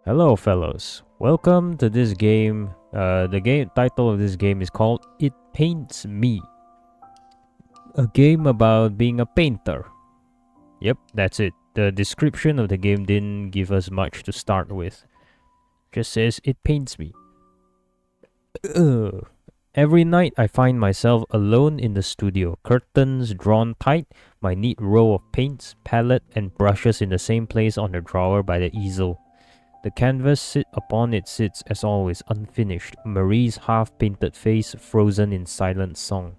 Hello, fellows. Welcome to this game. The game title of this game is called It Paints Me. A game about being a painter. Yep, that's it. The description of the game didn't give us much to start with. Just says it paints me. Ugh. Every night I find myself alone in the studio, curtains drawn tight, my neat row of paints, palette, and brushes in the same place on the drawer by the easel. The canvas upon it sits, as always, unfinished, Marie's half-painted face frozen in silent song.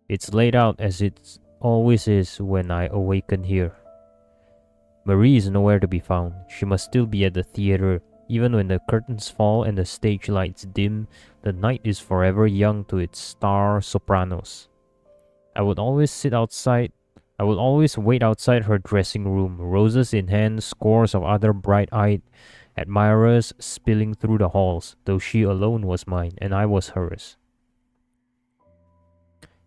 It's laid out as it always is when I awaken here. Marie is nowhere to be found. She must still be at the theater. Even when the curtains fall and the stage lights dim, the night is forever young to its star sopranos. I would always wait outside her dressing room, roses in hand, scores of other bright-eyed admirers spilling through the halls, though she alone was mine, and I was hers.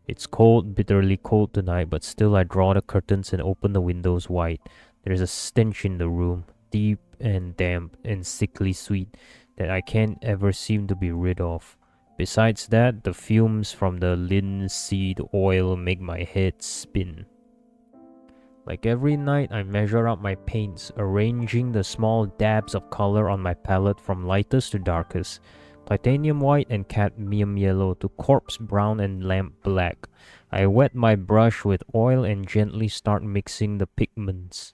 It's cold, bitterly cold tonight, but still I draw the curtains and open the windows wide. There's a stench in the room, deep and damp and sickly sweet, that I can't ever seem to be rid of. Besides that, the fumes from the linseed oil make my head spin. Like every night, I measure out my paints, arranging the small dabs of color on my palette from lightest to darkest, titanium white and cadmium yellow to corpse brown and lamp black. I wet my brush with oil and gently start mixing the pigments.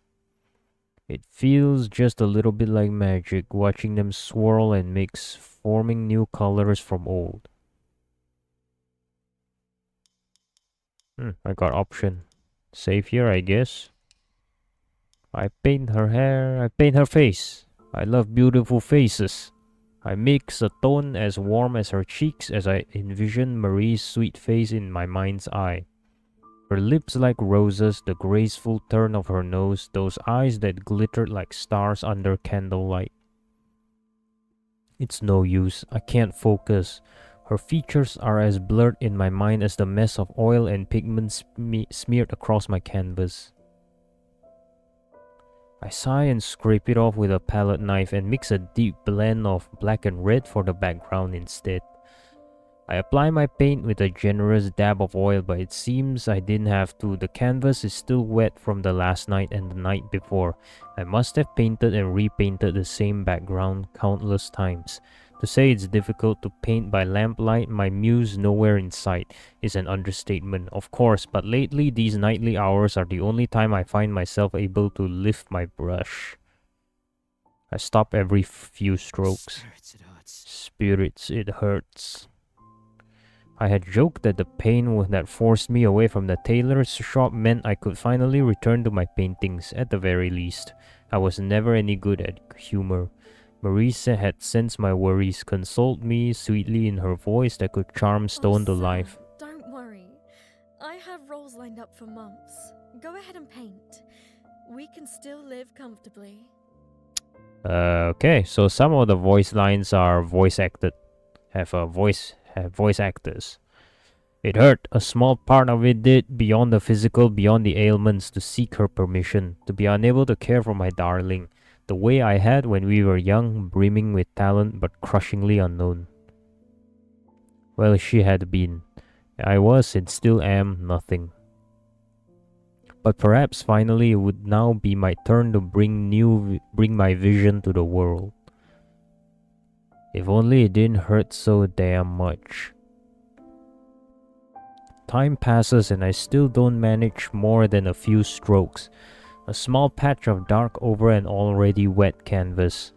It feels just a little bit like magic, watching them swirl and mix, forming new colors from old. I got option. Save here, I guess. I paint her hair, I paint her face. I love beautiful faces. I mix a tone as warm as her cheeks as I envision Marie's sweet face in my mind's eye. Her lips like roses, the graceful turn of her nose, those eyes that glittered like stars under candlelight. It's no use, I can't focus. Her features are as blurred in my mind as the mess of oil and pigment smeared across my canvas. I sigh and scrape it off with a palette knife and mix a deep blend of black and red for the background instead. I apply my paint with a generous dab of oil, but it seems I didn't have to. The canvas is still wet from the last night and the night before. I must have painted and repainted the same background countless times. To say it's difficult to paint by lamplight, my muse nowhere in sight, is an understatement, of course, but lately these nightly hours are the only time I find myself able to lift my brush. I stop every few strokes. Spirits, it hurts. I had joked that the pain that forced me away from the tailor's shop meant I could finally return to my paintings, at the very least. I was never any good at humor. Marie had sensed my worries, consoled me sweetly in her voice that could charm stone to life. Don't worry. I have roles lined up for months. Go ahead and paint. We can still live comfortably. Okay, so some of the voice lines are voice acted. Have voice actors. It hurt. A small part of it did, beyond the physical, beyond the ailments, to seek her permission, to be unable to care for my darling, the way I had when we were young, brimming with talent but crushingly unknown. Well, she had been. I was and still am nothing. But perhaps finally it would now be my turn to bring my vision to the world. If only it didn't hurt so damn much. Time passes and I still don't manage more than a few strokes. A small patch of dark over an already wet canvas.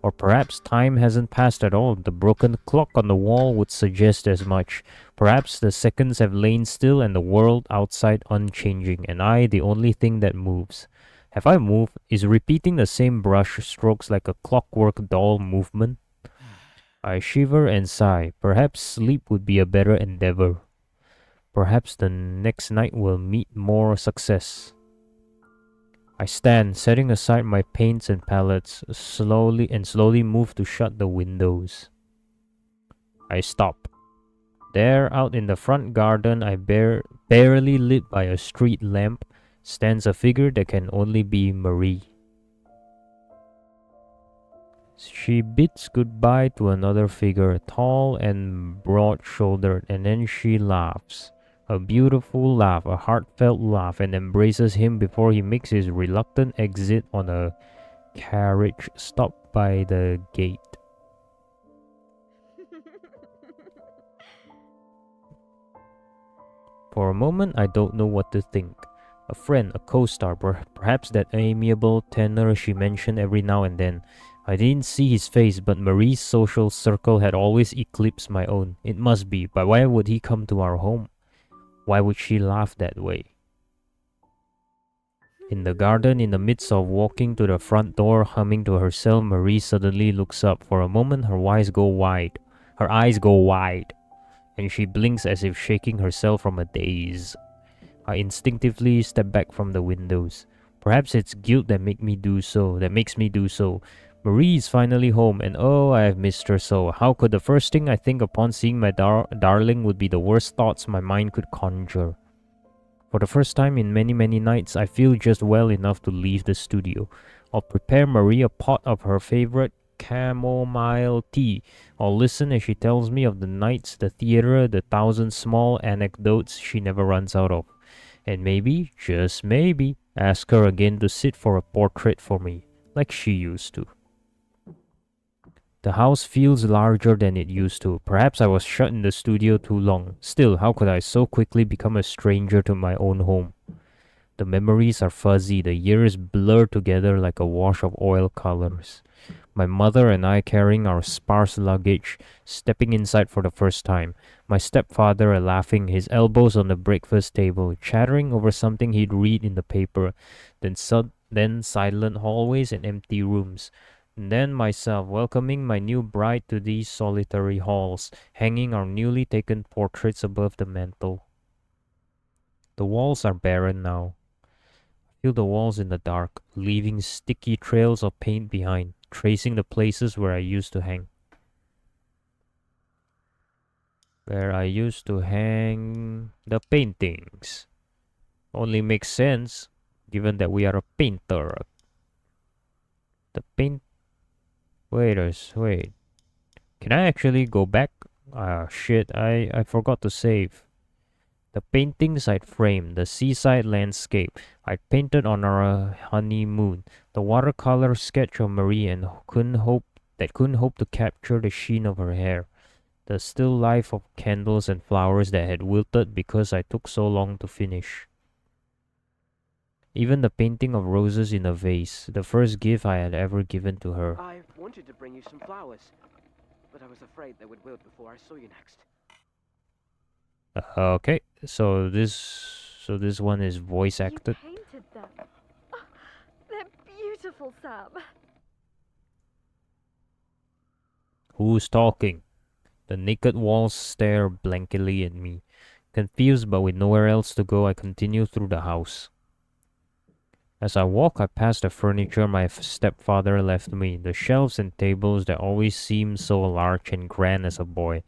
Or perhaps time hasn't passed at all. The broken clock on the wall would suggest as much. Perhaps the seconds have lain still and the world outside unchanging, and I the only thing that moves. Have I moved? Is repeating the same brush strokes like a clockwork doll movement? I shiver and sigh. Perhaps sleep would be a better endeavor. Perhaps the next night will meet more success. I stand, setting aside my paints and palettes, slowly move to shut the windows. I stop. There, out in the front garden, barely lit by a street lamp, stands a figure that can only be Marie. She bids goodbye to another figure, tall and broad-shouldered, and then she laughs. A beautiful laugh, a heartfelt laugh, and embraces him before he makes his reluctant exit on a carriage stopped by the gate. For a moment, I don't know what to think. A friend, a co-star, perhaps that amiable tenor she mentioned every now and then. I didn't see his face, but Marie's social circle had always eclipsed my own. It must be, but why would he come to our home? Why would she laugh that way? In the garden, in the midst of walking to the front door, humming to herself, Marie suddenly looks up. For a moment, her eyes go wide. Her eyes go wide, and she blinks as if shaking herself from a daze. I instinctively step back from the windows. Perhaps it's guilt that makes me do so. Marie is finally home, and oh, I have missed her so. How could the first thing I think upon seeing my darling would be the worst thoughts my mind could conjure? For the first time in many, many nights, I feel just well enough to leave the studio. I'll prepare Marie a pot of her favorite chamomile tea. I'll listen as she tells me of the nights, the theater, the thousand small anecdotes she never runs out of. And maybe, just maybe, ask her again to sit for a portrait for me, like she used to. The house feels larger than it used to. Perhaps I was shut in the studio too long. Still, how could I so quickly become a stranger to my own home? The memories are fuzzy, the years blur together like a wash of oil colors. My mother and I carrying our sparse luggage, stepping inside for the first time. My stepfather laughing, his elbows on the breakfast table, chattering over something he'd read in the paper. Then silent hallways and empty rooms. And then myself welcoming my new bride to these solitary halls, hanging our newly taken portraits above the mantel. The walls are barren now. Feel the walls in the dark, leaving sticky trails of paint behind, tracing the places where I used to hang. Where I used to hang the paintings. Only makes sense, given that we are a painter. The paint... Wait. Can I actually go back? Ah, shit, I forgot to save. The paintings I'd framed, the seaside landscape I'd painted on our honeymoon, the watercolor sketch of Marie and couldn't hope to capture the sheen of her hair, the still life of candles and flowers that had wilted because I took so long to finish. Even the painting of roses in a vase, the first gift I had ever given to her. I wanted to bring you some flowers, but I was afraid they would wilt before I saw you next. Okay, so this one is voice acted. You painted them. Oh, they're beautiful, Sam. Who's talking? The naked walls stare blankly at me. Confused but with nowhere else to go, I continue through the house. As I walk, I pass the furniture my stepfather left me, the shelves and tables that always seemed so large and grand as a boy,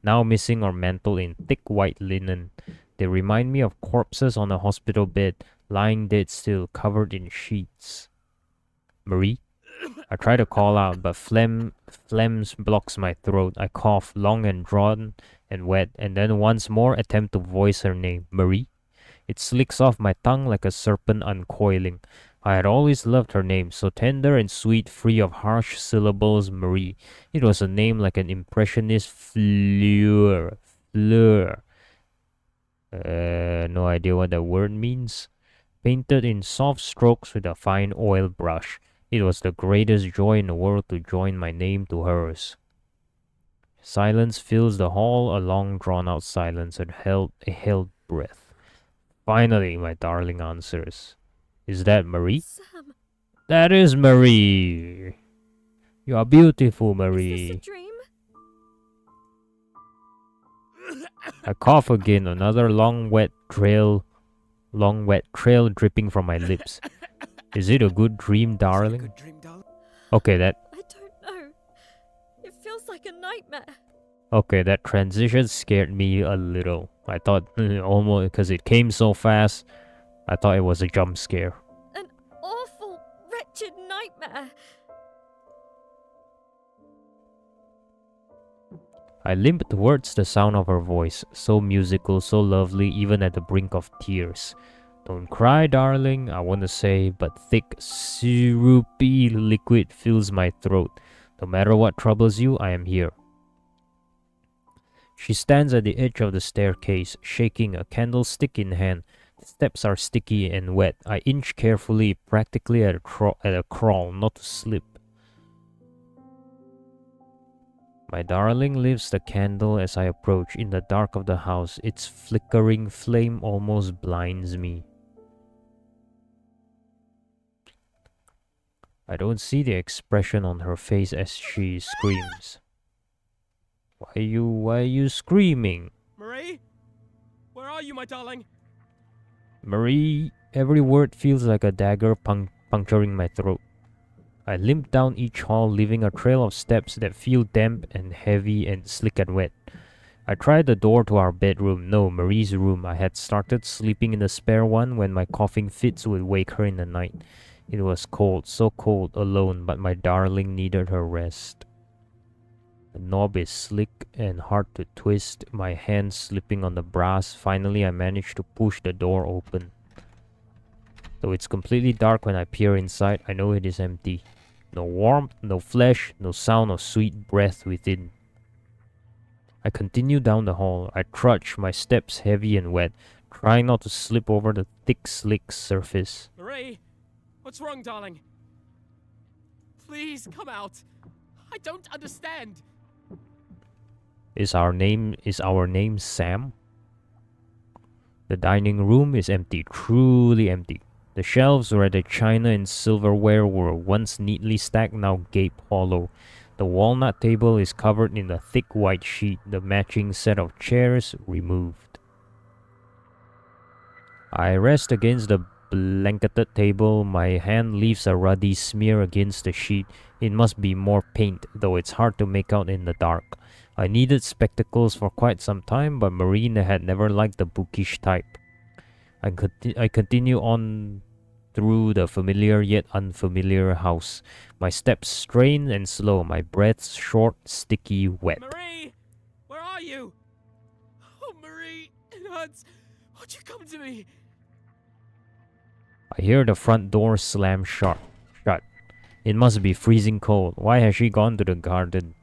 now missing or mantled in thick white linen. They remind me of corpses on a hospital bed, lying dead still, covered in sheets. Marie? I try to call out, but phlegm blocks my throat. I cough, long and drawn and wet, and then once more attempt to voice her name. Marie? It slicks off my tongue like a serpent uncoiling. I had always loved her name, so tender and sweet, free of harsh syllables. Marie. It was a name like an impressionist fleur. No idea what that word means. Painted in soft strokes with a fine oil brush. It was the greatest joy in the world to join my name to hers. Silence fills the hall, a long drawn-out silence, a held breath. Finally, my darling answers. Is that Marie? Sam. That is Marie. You are beautiful, Is Marie. this a dream? I cough again, another long wet trail dripping from my lips. Is it a good dream, darling? Okay, I don't know. It feels like a nightmare. Okay, that transition scared me a little. I thought almost because it came so fast, I thought it was a jump scare. An awful, wretched nightmare. I limp towards the sound of her voice, so musical, so lovely, even at the brink of tears. Don't cry, darling, I want to say, but thick, syrupy liquid fills my throat. No matter what troubles you, I am here. She stands at the edge of the staircase, shaking, a candlestick in hand. The steps are sticky and wet. I inch carefully, practically at a crawl, not to slip. My darling lifts the candle as I approach. In the dark of the house, its flickering flame almost blinds me. I don't see the expression on her face as she screams. Why are you screaming? Marie? Where are you, my darling? Marie, every word feels like a dagger puncturing my throat. I limp down each hall, leaving a trail of steps that feel damp and heavy and slick and wet. I tried the door to our bedroom, no, Marie's room. I had started sleeping in the spare one when my coughing fits would wake her in the night. It was cold, so cold, alone, but my darling needed her rest. The knob is slick and hard to twist, my hands slipping on the brass. Finally, I managed to push the door open. Though it's completely dark when I peer inside, I know it is empty. No warmth, no flesh, no sound of sweet breath within. I continue down the hall. I trudge, my steps heavy and wet, trying not to slip over the thick, slick surface. Marie? What's wrong, darling? Please, come out. I don't understand. Is our name Sam? The dining room is empty, truly empty. The shelves where the china and silverware were once neatly stacked now gape hollow. The walnut table is covered in a thick white sheet, the matching set of chairs removed. I rest against the blanketed table, my hand leaves a ruddy smear against the sheet. It must be more paint, though it's hard to make out in the dark. I needed spectacles for quite some time, but Marina had never liked the bookish type. I continue on through the familiar yet unfamiliar house. My steps strained and slow, my breaths short, sticky, wet. Marie! Where are you? Oh, Marie, it hurts. Won't you come to me? I hear the front door slam shut. It must be freezing cold. Why has she gone to the garden?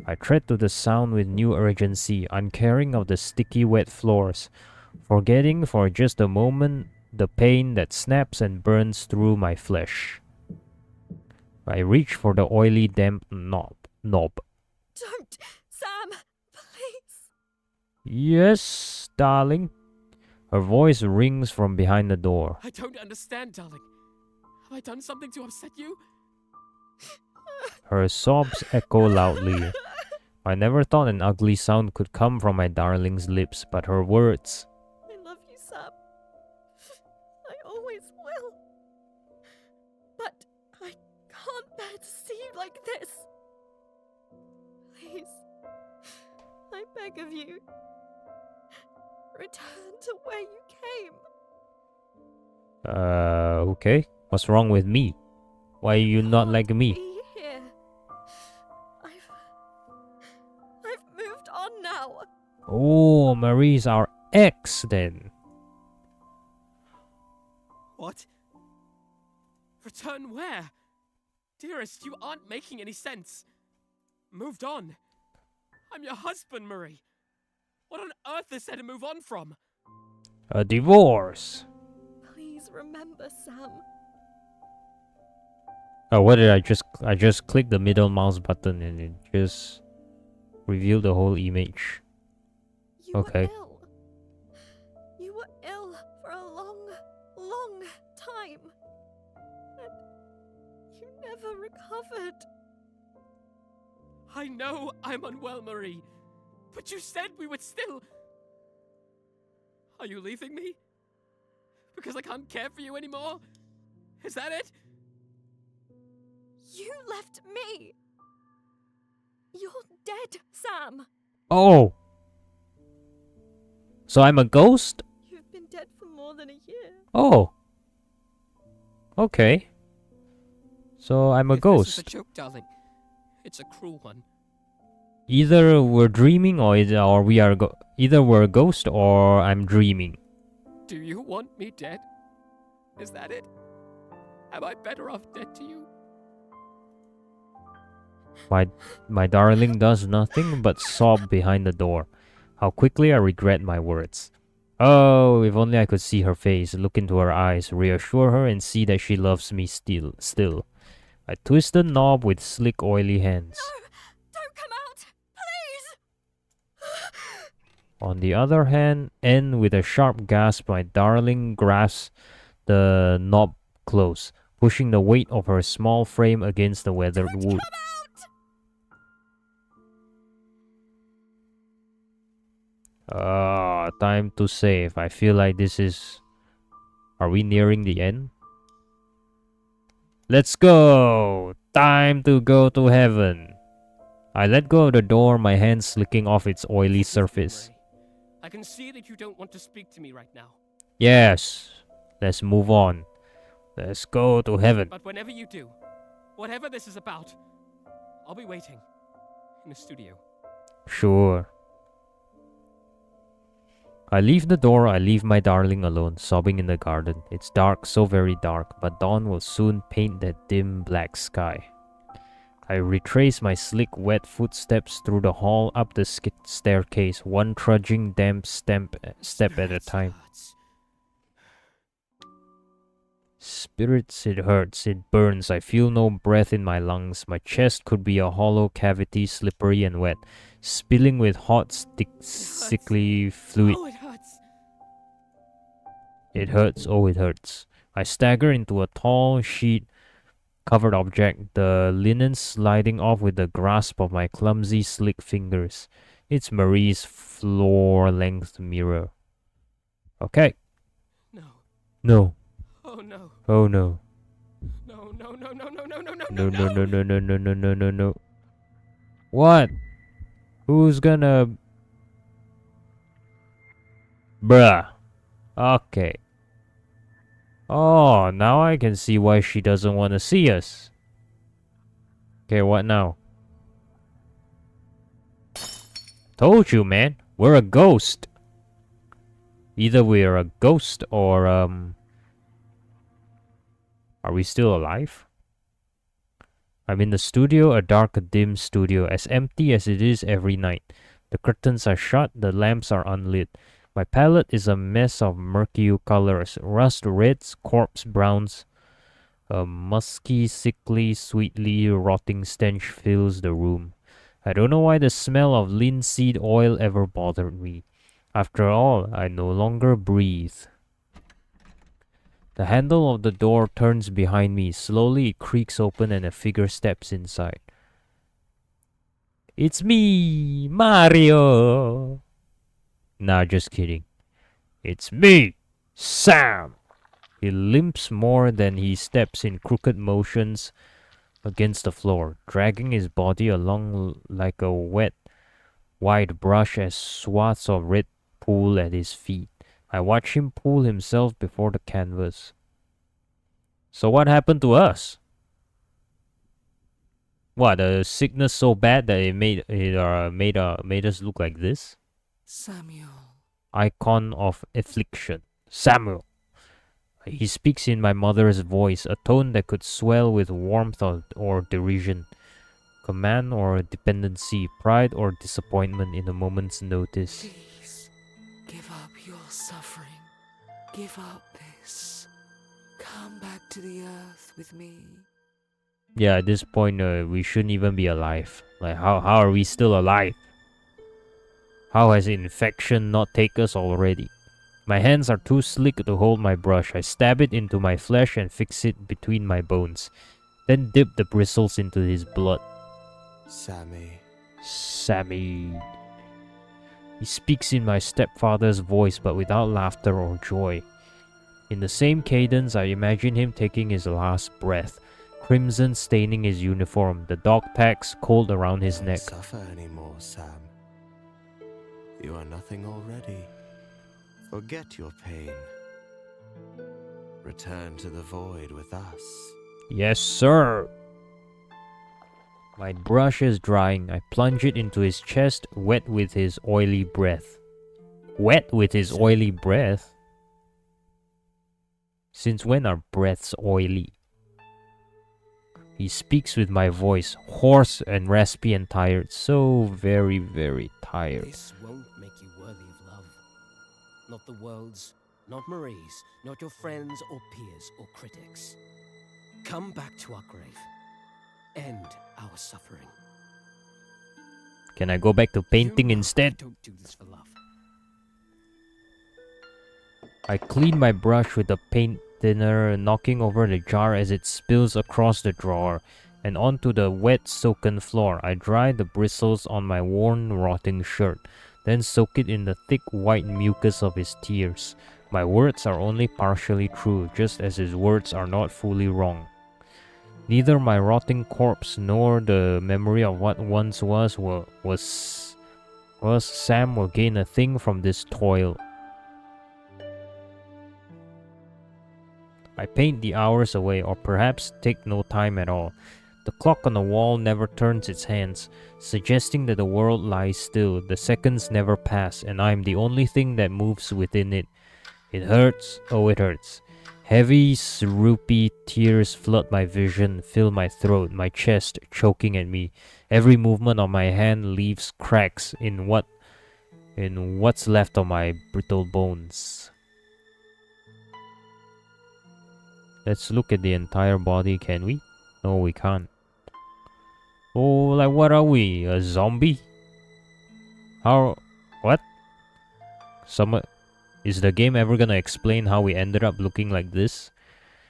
I tread to the sound with new urgency, uncaring of the sticky wet floors, forgetting for just a moment the pain that snaps and burns through my flesh. I reach for the oily damp knob. Don't! Sam! Please! Yes, darling. Her voice rings from behind the door. I don't understand, darling. Have I done something to upset you? Her sobs echo loudly. I never thought an ugly sound could come from my darling's lips, but her words. I love you, Sam. I always will. But I can't bear to see you like this. Please, I beg of you, return to where you came. Okay. What's wrong with me? Why are you not like me? Be here. I've moved on now. Oh, Marie's our ex then. What? Return where? Dearest, you aren't making any sense. Moved on? I'm your husband, Marie. What on earth is there to move on from? A divorce. Please remember, Sam. Oh, what did I just clicked the middle mouse button and it just revealed the whole image. You Okay. were ill. You were ill for a long, long time. And you never recovered. I know I'm unwell, Marie. But you said we would still... Are you leaving me? Because I can't care for you anymore? Is that it? You left me. You're dead, Sam. Oh. So I'm a ghost? You've been dead for more than a year. Oh. Okay. So I'm a If this is ghost. a joke, darling, it's a cruel one. Either we're dreaming or we are either we're a ghost or I'm dreaming. Do you want me dead? Is that it? Am I better off dead to you? My darling does nothing but sob behind the door. How quickly I regret my words. Oh, if only I could see her face, look into her eyes, reassure her and see that she loves me still. I twist the knob with slick oily hands. No! Don't come out! Please! On the other hand, and with a sharp gasp, my darling grasps the knob close, pushing the weight of her small frame against the weathered Don't wood. come out! Time to save. I feel like this is... Are we nearing the end? Let's go! Time to go to heaven. I let go of the door, my hand slicking off its oily surface. I can see that you don't want to speak to me right now. Yes, let's move on. Let's go to heaven. But whenever you do, whatever this is about, I'll be waiting in the studio. Sure. I leave the door, I leave my darling alone, sobbing in the garden. It's dark, so very dark, but dawn will soon paint that dim black sky. I retrace my slick, wet footsteps through the hall, up the staircase, one trudging damp step at a time. Spirits, it hurts, it burns. I feel no breath in my lungs. My chest could be a hollow cavity, slippery and wet, spilling with hot, sickly fluid. Oh, it hurts. It hurts, oh, it hurts. I stagger into a tall sheet covered object, the linen sliding off with the grasp of my clumsy, slick fingers. It's Marie's floor-length mirror. Okay. No. No. Oh no. Oh no. No, no, no, no, no, no, no, no, No, no, no, no, no, no, no, no, no, no. What? Who's gonna... Bruh. Okay. Oh, now I can see why she doesn't want to see us. Okay, what now? Told you, man. We're a ghost. Either we're a ghost or, Are we still alive? I'm in the studio, a dark, dim studio, as empty as it is every night. The curtains are shut, the lamps are unlit. My palette is a mess of murky colors, rust reds, corpse browns. A musky, sickly, sweetly rotting stench fills the room. I don't know why the smell of linseed oil ever bothered me. After all, I no longer breathe. The handle of the door turns behind me. Slowly it creaks open and a figure steps inside. It's me, Mario! Nah, just kidding. It's me, Sam! He limps more than he steps in crooked motions against the floor, dragging his body along like a wet, white brush as swaths of red pool at his feet. I watch him pull himself before the canvas. So what happened to us? What, a sickness so bad that it made us look like this? Samuel. Icon of affliction. Samuel. He speaks in my mother's voice, a tone that could swell with warmth or derision, command or dependency, pride or disappointment in a moment's notice. Please, give up your suffering. Give up this. Come back to the earth with me. Yeah, at this point, we shouldn't even be alive. Like, how are we still alive? How has infection not taken us already? My hands are too slick to hold my brush. I stab it into my flesh and fix it between my bones. Then dip the bristles into his blood. Sammy. He speaks in my stepfather's voice, but without laughter or joy. In the same cadence, I imagine him taking his last breath, crimson staining his uniform, the dog tags cold around his neck. Don't suffer anymore, Sam. You are nothing already. Forget your pain. Return to the void with us. Yes, sir. My brush is drying. I plunge it into his chest, wet with his oily breath. Wet with his oily breath? Since when are breaths oily? He speaks with my voice, hoarse and raspy and tired. So very, very tired. This won't make you worthy of love. Not the world's, not Marie's, not your friends or peers or critics. Come back to our grave. End our suffering. Can I go back to painting You know instead? I don't do this for love. I clean my brush with the paint thinner, knocking over the jar as it spills across the drawer and onto the wet, soaken floor. I dry the bristles on my worn, rotting shirt, then soak it in the thick white mucus of his tears. My words are only partially true, just as his words are not fully wrong. Neither my rotting corpse nor the memory of what once was Sam will gain a thing from this toil. I paint the hours away, or perhaps take no time at all. The clock on the wall never turns its hands, suggesting that the world lies still. The seconds never pass, and I am the only thing that moves within it. It hurts, oh it hurts. Heavy, syrupy tears flood my vision, fill my throat, my chest, choking at me. Every movement of my hand leaves cracks in what's left of my brittle bones. Let's look at the entire body, can we? No, we can't. Oh, like what are we? A zombie? How? What? Is the game ever gonna explain how we ended up looking like this?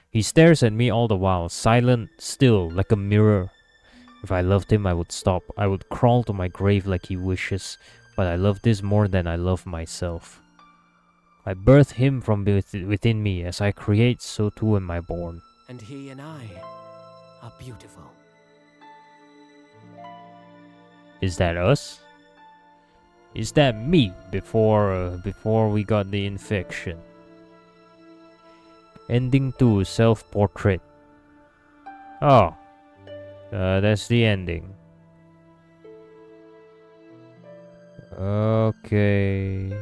He stares at me all the while, silent, still, like a mirror. If I loved him, I would stop. I would crawl to my grave like he wishes. But I love this more than I love myself. I birth him from within me. As I create, so too am I born. And he and I are beautiful. Is that us? Is that me before we got the infection? Ending 2, self-portrait. Oh, that's the ending. Okay.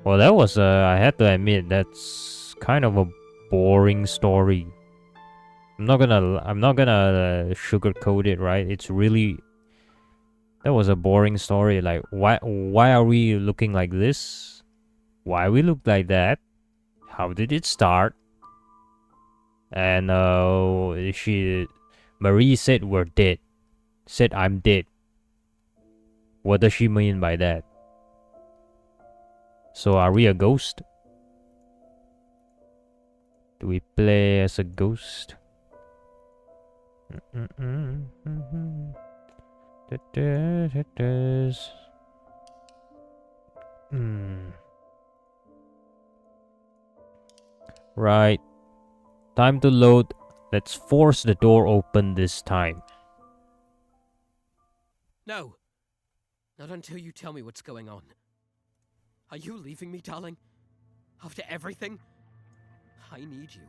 Well, that was I had to admit that's kind of a boring story. I'm not gonna sugarcoat it, right? It's really, that was a boring story. Like, why are we looking like this? Why we look like that? How did it start? And Marie said we're dead. Said I'm dead. What does she mean by that? So are we a ghost? Do we play as a ghost? Right. Time to load. Let's force the door open this time. No. Not until you tell me what's going on. Are you leaving me, darling? After everything? I need you.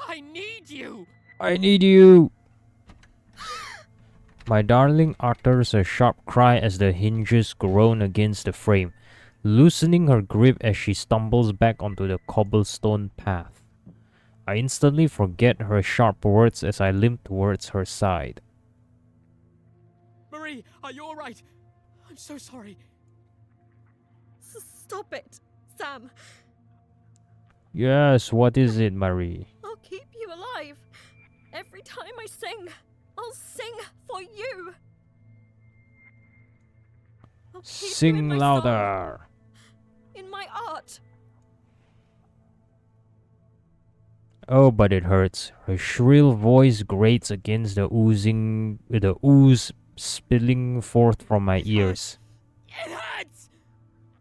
I need you! I need you! My darling utters a sharp cry as the hinges groan against the frame, loosening her grip as she stumbles back onto the cobblestone path. I instantly forget her sharp words as I limp towards her side. Marie, are you alright? I'm so sorry. Stop it, Sam. Yes, what is it, Marie? I'll keep you alive. Every time I sing, I'll sing for you. I'll keep you in Sing my louder! song, in my art. Oh, but it hurts. Her shrill voice grates against the ooze spilling forth from my ears. It hurts!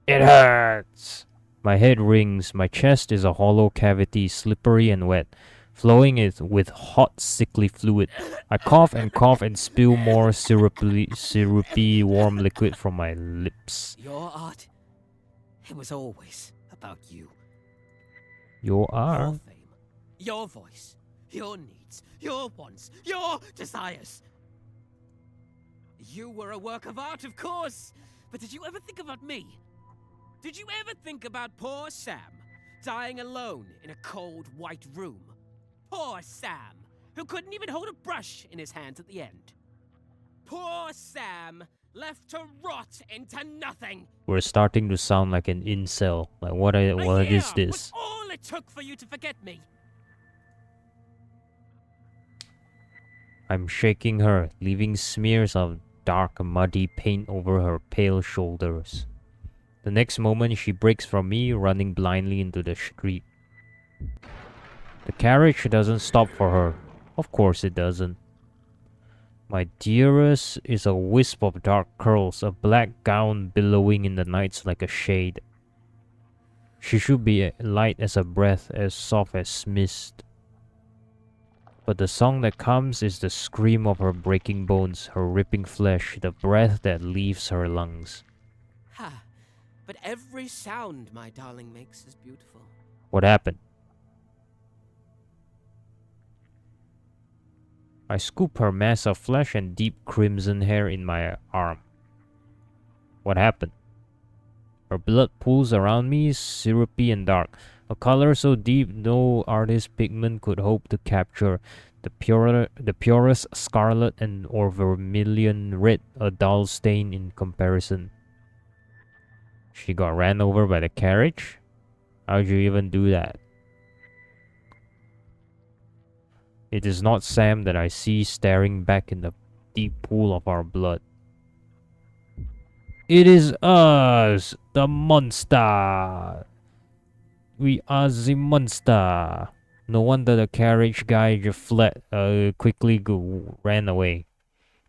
It hurts! My head rings. My chest is a hollow cavity, slippery and wet, flowing with hot, sickly fluid. I cough and spill more syrupy, warm liquid from my lips. Your art, it was always about you. Your Your art? fame, your voice, your needs, your wants, your desires. You were a work of art, of course. But did you ever think about me? Did you ever think about poor Sam, dying alone in a cold, white room? Poor Sam, who couldn't even hold a brush in his hands at the end. Poor Sam, left to rot into nothing. We're starting to sound like an incel. Like, what is Was this? all it took for you to forget me. I'm shaking her, leaving smears of dark, muddy paint over her pale shoulders. The next moment, she breaks from me, running blindly into the street. The carriage doesn't stop for her. Of course it doesn't. My dearest is a wisp of dark curls, a black gown billowing in the nights like a shade. She should be light as a breath, as soft as mist. But the song that comes is the scream of her breaking bones, her ripping flesh, the breath that leaves her lungs. Ha! But every sound my darling makes is beautiful. What happened? I scoop her mass of flesh and deep crimson hair in my arm. What happened? Her blood pools around me, syrupy and dark, a color so deep no artist's pigment could hope to capture. The purest scarlet and or vermilion red, a dull stain in comparison. She got ran over by the carriage? How'd you even do that? It is not Sam that I see staring back in the deep pool of our blood. It is us, the monster. We are the monster. No wonder the carriage guy just quickly ran away.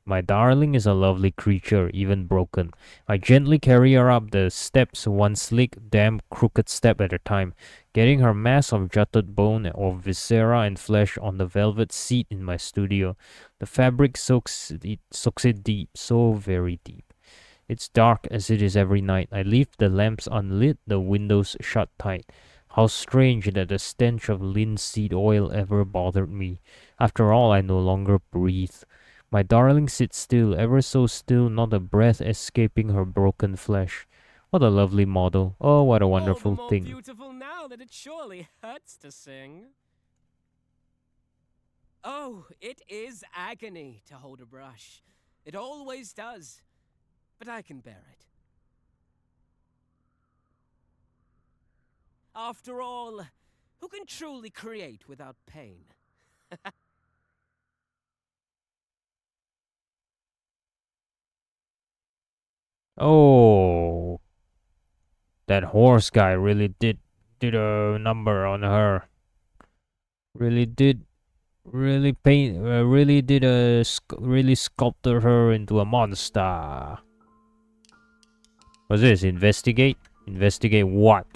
My darling is a lovely creature, even broken. I gently carry her up the steps, one sleek, damp, crooked step at a time, getting her mass of jutted bone or viscera and flesh on the velvet seat in my studio. The fabric soaks it deep, so very deep. It's dark as it is every night. I leave the lamps unlit, the windows shut tight. How strange that the stench of linseed oil ever bothered me. After all, I no longer breathe. My darling sits still, ever so still, not a breath escaping her broken flesh. What a lovely model. Oh, what a wonderful All the more thing. beautiful now that it surely hurts to sing. Oh, it is agony to hold a brush. It always does. But I can bear it. After all, who can truly create without pain? Oh, that horse guy really did a number on her. Really sculpted her into a monster. What's this? Investigate? Investigate what?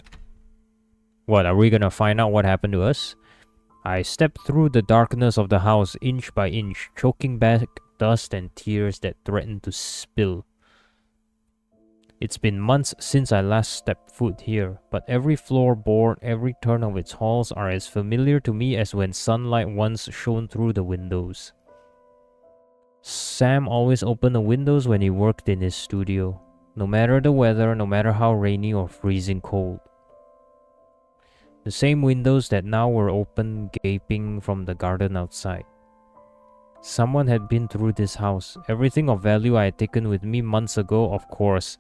What, are we gonna find out what happened to us? I stepped through the darkness of the house inch by inch, choking back dust and tears that threatened to spill. It's been months since I last stepped foot here, but every floorboard, every turn of its halls are as familiar to me as when sunlight once shone through the windows. Sam always opened the windows when he worked in his studio, no matter the weather, no matter how rainy or freezing cold. The same windows that now were open, gaping from the garden outside. Someone had been through this house. Everything of value I had taken with me months ago, of course.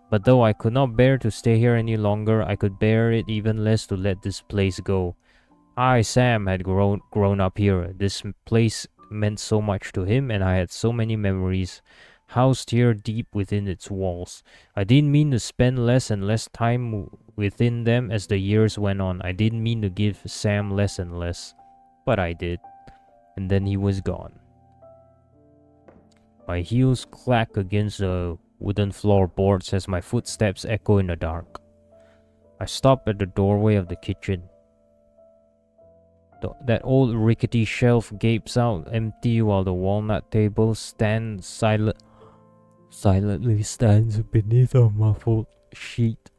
But though I could not bear to stay here any longer, I could bear it even less to let this place go. I, Sam, had grown up here. This place meant so much to him, and I had so many memories, housed here deep within its walls. I didn't mean to spend less and less time within them as the years went on. I didn't mean to give Sam less and less. But I did. And then he was gone. My heels clack against the wooden floorboards as my footsteps echo in the dark. I stop at the doorway of the kitchen. That old rickety shelf gapes out empty while the walnut table silently stands beneath a muffled sheet.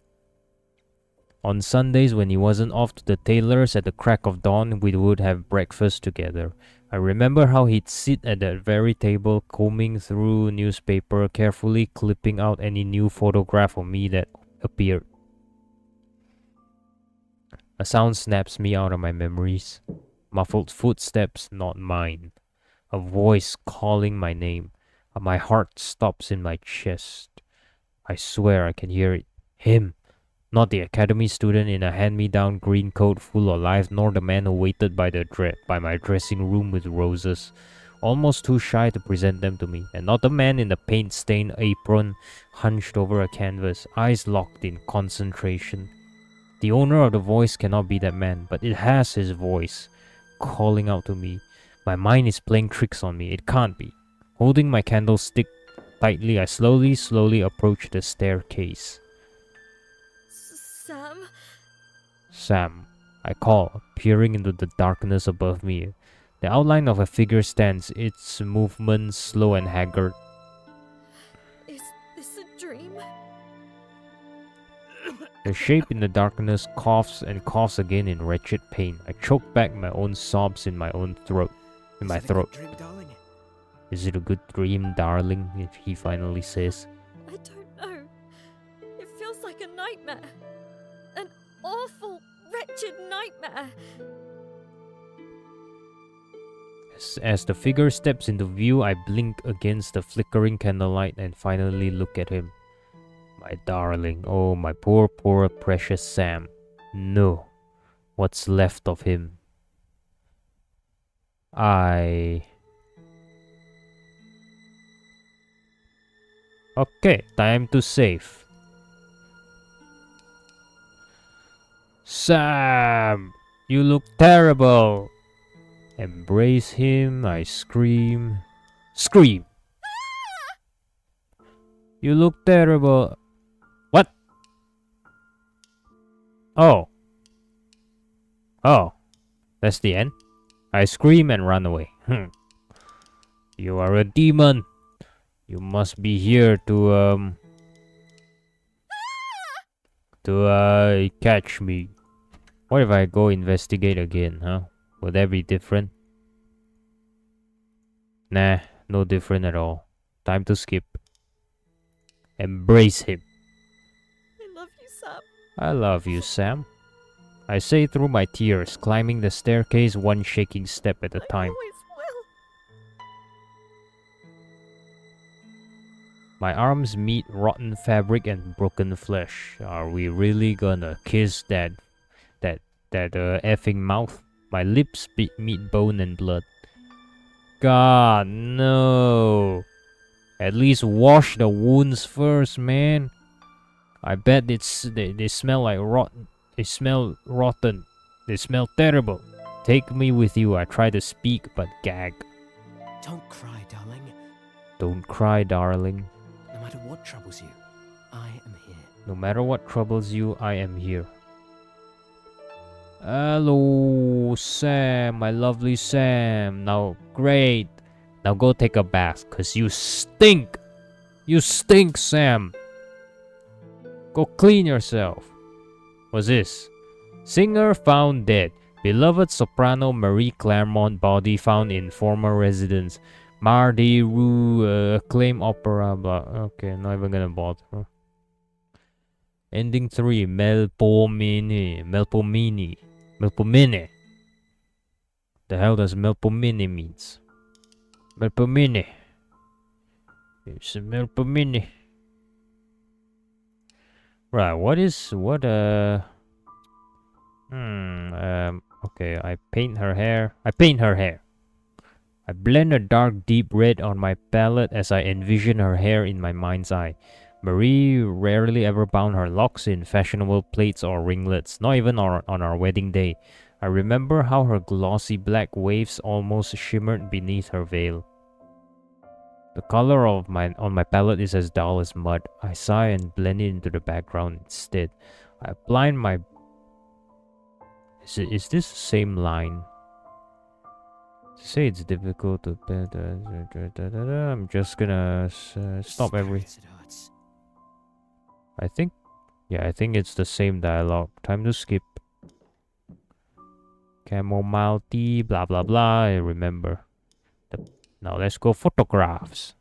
On Sundays, when he wasn't off to the tailor's at the crack of dawn, we would have breakfast together. I remember how he'd sit at that very table, combing through newspaper, carefully clipping out any new photograph of me that appeared. A sound snaps me out of my memories. Muffled footsteps, not mine. A voice calling my name. My heart stops in my chest. I swear I can hear it. Him. Not the academy student in a hand-me-down green coat full of life, nor the man who waited by my dressing room with roses, almost too shy to present them to me, and not the man in the paint-stained apron, hunched over a canvas, eyes locked in concentration. The owner of the voice cannot be that man, but it has his voice, calling out to me. My mind is playing tricks on me. It can't be. Holding my candlestick tightly, I slowly approach the staircase. Sam? Sam, I call, peering into the darkness above me. The outline of a figure stands, its movements slow and haggard. Is this a dream? The shape in the darkness coughs and coughs again in wretched pain. I choke back my own sobs in my throat. Is it a good dream, darling? Is it a good dream, darling? If he finally says. I don't know. It feels like a nightmare. An awful, wretched nightmare. As the figure steps into view, I blink against the flickering candlelight and finally look at him. My darling, oh my poor precious Sam. No, what's left of him. Okay, time to save. Sam, you look terrible. Embrace him, I scream. Scream! You look terrible. What? Oh. Oh. That's the end? I scream and run away. You are a demon. You must be here to catch me. What if I go investigate again, huh? Will that be different? Nah, no different at all. Time to skip. Embrace him. I love you, Sam. I love you, Sam. I say through my tears, climbing the staircase one shaking step at a I time. always will. My arms meet rotten fabric and broken flesh. Are we really gonna kiss that effing mouth? My lips meet bone and blood. God, no. At least wash the wounds first, man. I bet they smell like rotten. They smell rotten. They smell terrible. Take me with you. I try to speak, but gag. Don't cry, darling. Don't cry, darling. No matter what troubles you, I am here. No matter what troubles you, I am here. Hello, Sam, my lovely Sam. Now, great. Now go take a bath, cause you stink. You stink, Sam. Go clean yourself. What's this? Singer found dead. Beloved soprano Marie Claremont body found in former residence. Mardi Rue, acclaimed opera, blah. Okay, not even gonna bother. Ending 3, Melpomene. The hell does Melpomene means? Melpomene. It's a Melpomene. Right, okay, I paint her hair. I blend a dark deep red on my palette as I envision her hair in my mind's eye. Marie rarely ever bound her locks in fashionable plaits or ringlets, not even on our wedding day. I remember how her glossy black waves almost shimmered beneath her veil. The color on my palette is as dull as mud. I sigh and blend it into the background instead. I apply my... Is this the same line? Say it's difficult to... I'm just gonna stop every... Spirits, it hurts. I think Yeah, I think it's the same dialogue. Time to skip. Chamomile tea, blah blah blah. I remember. Now let's go photographs.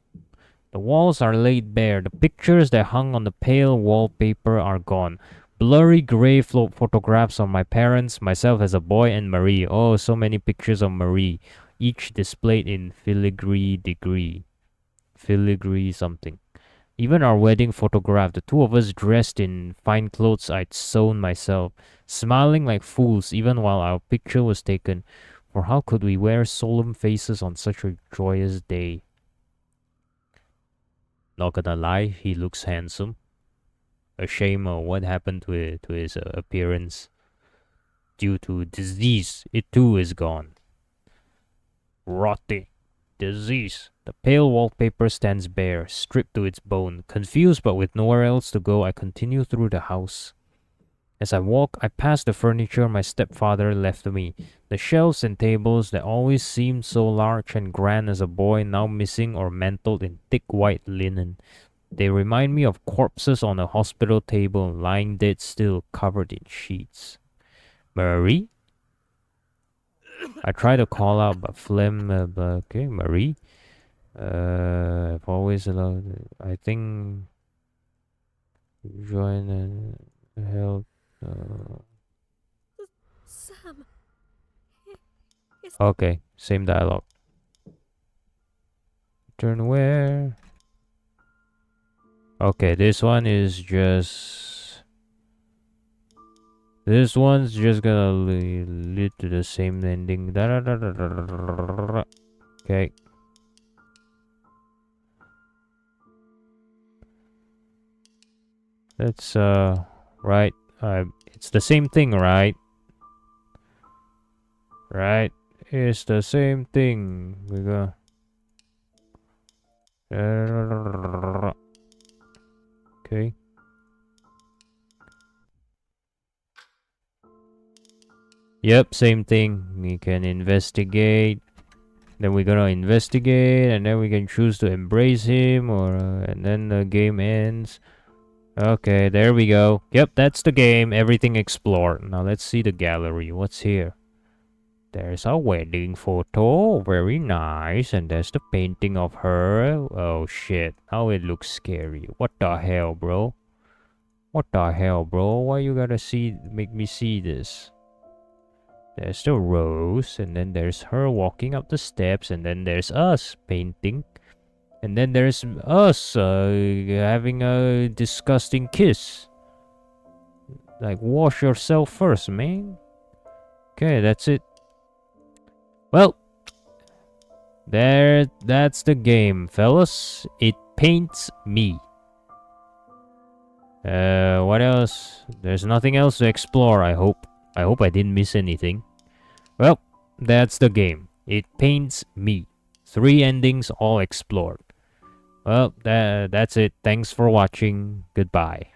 The walls are laid bare. The pictures that hung on the pale wallpaper are gone. Blurry gray photographs of my parents, myself as a boy, and Marie. Oh, so many pictures of Marie, each displayed in filigree degree. Filigree something. Even our wedding photograph, the two of us dressed in fine clothes I'd sewn myself, smiling like fools even while our picture was taken. For how could we wear solemn faces on such a joyous day? Not gonna lie, he looks handsome. A shame of what happened to his appearance. Due to disease, it too is gone. Rotting. Disease. The pale wallpaper stands bare, stripped to its bone. Confused but with nowhere else to go, I continue through the house. As I walk, I pass the furniture my stepfather left me. The shelves and tables that always seemed so large and grand as a boy, now missing or mantled in thick white linen. They remind me of corpses on a hospital table, lying dead still, covered in sheets. Marie? I try to call out, but phlegm. Okay, Marie. I've always allowed. I think. Join and help. Sam. Okay, same dialogue. Turn where? Okay, this one is just. This one's just gonna lead to the same ending. Okay. That's right. It's the same thing, right? Right. It's the same thing. We go. Okay. Yep, same thing. We can investigate. Then we're gonna investigate, and then we can choose to embrace him, or and then the game ends. Okay, there we go. Yep, that's the game. Everything explored. Now let's see the gallery. What's here? There's a wedding photo. Very nice. And there's the painting of her. Oh shit. How it looks scary. What the hell, bro? What the hell, bro? Why you gotta make me see this? There's the rose, and then there's her walking up the steps, and then there's us painting. And then there's us having a disgusting kiss. Like, wash yourself first, man. Okay, that's it. Well, that's the game, fellas. It paints me. What else? There's nothing else to explore, I hope. I hope I didn't miss anything. Well, that's the game. It paints me. 3 endings all explored. Well, that's it. Thanks for watching. Goodbye.